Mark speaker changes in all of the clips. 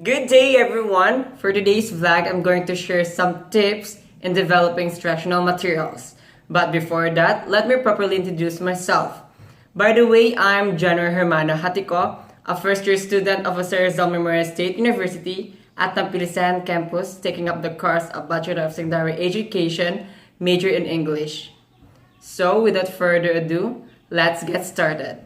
Speaker 1: Good day everyone! For today's vlog, I'm going to share some tips in developing instructional materials. But before that, let me properly introduce myself. By the way, I'm Janor Hermano Hatiko, a first-year student of Jose Rizal Memorial State University at Tampilisan campus, taking up the course of Bachelor of Secondary Education, major in English. So without further ado, let's get started.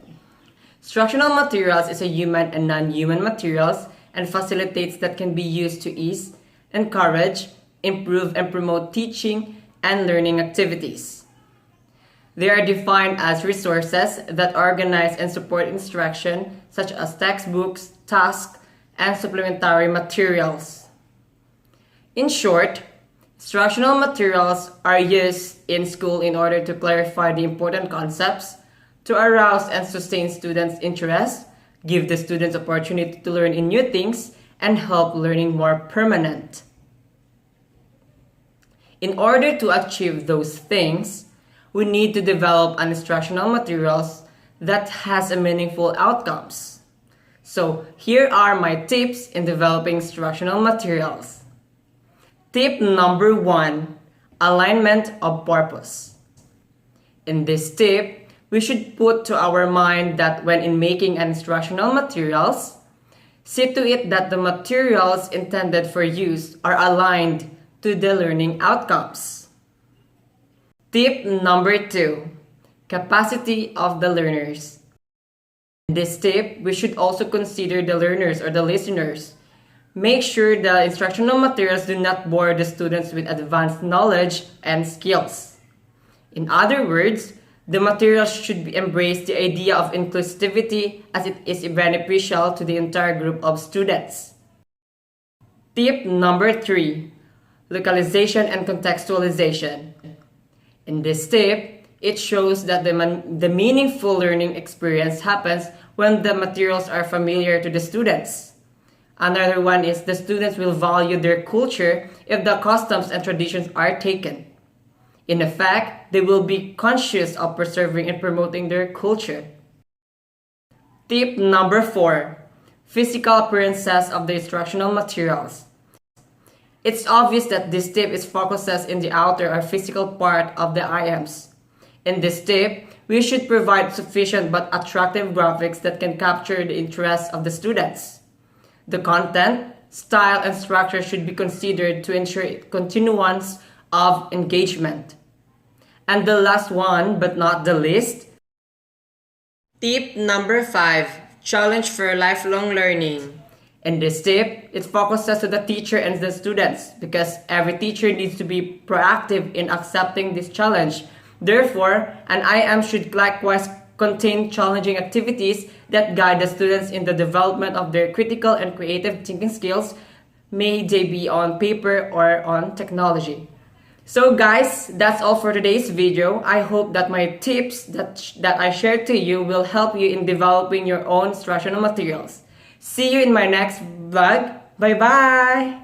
Speaker 1: Instructional materials is a human and non-human materials and facilitates that can be used to ease, encourage, improve, and promote teaching and learning activities. They are defined as resources that organize and support instruction, such as textbooks, tasks, and supplementary materials. In short, instructional materials are used in school in order to clarify the important concepts, to arouse and sustain students' interest, give the students opportunity to learn in new things, and help learning more permanent. In order to achieve those things, we need to develop an instructional materials that has a meaningful outcomes. So here are my tips in developing instructional materials. Tip number 1, alignment of purpose. In this tip, we should put to our mind that when in making an instructional materials, see to it that the materials intended for use are aligned to the learning outcomes. Tip number 2, capacity of the learners. In this tip, we should also consider the learners or the listeners. Make sure the instructional materials do not bore the students with advanced knowledge and skills. In other words, the materials should embrace the idea of inclusivity as it is beneficial to the entire group of students. Tip number 3, localization and contextualization. In this tip, it shows that the meaningful learning experience happens when the materials are familiar to the students. Another one is the students will value their culture if the customs and traditions are taken. In effect, they will be conscious of preserving and promoting their culture. Tip number 4, physical appearances of the instructional materials. It's obvious that this tip is focuses in the outer or physical part of the IMs. In this tip, we should provide sufficient but attractive graphics that can capture the interest of the students. The content, style, and structure should be considered to ensure continuance of engagement. And the last one, but not the least, tip number 5, challenge for lifelong learning. In this tip, it focuses to the teacher and the students because every teacher needs to be proactive in accepting this challenge. Therefore, an IM should likewise contain challenging activities that guide the students in the development of their critical and creative thinking skills, may they be on paper or on technology. So guys, that's all for today's video. I hope that my tips that I shared to you will help you in developing your own instructional materials. See you in my next vlog. Bye bye!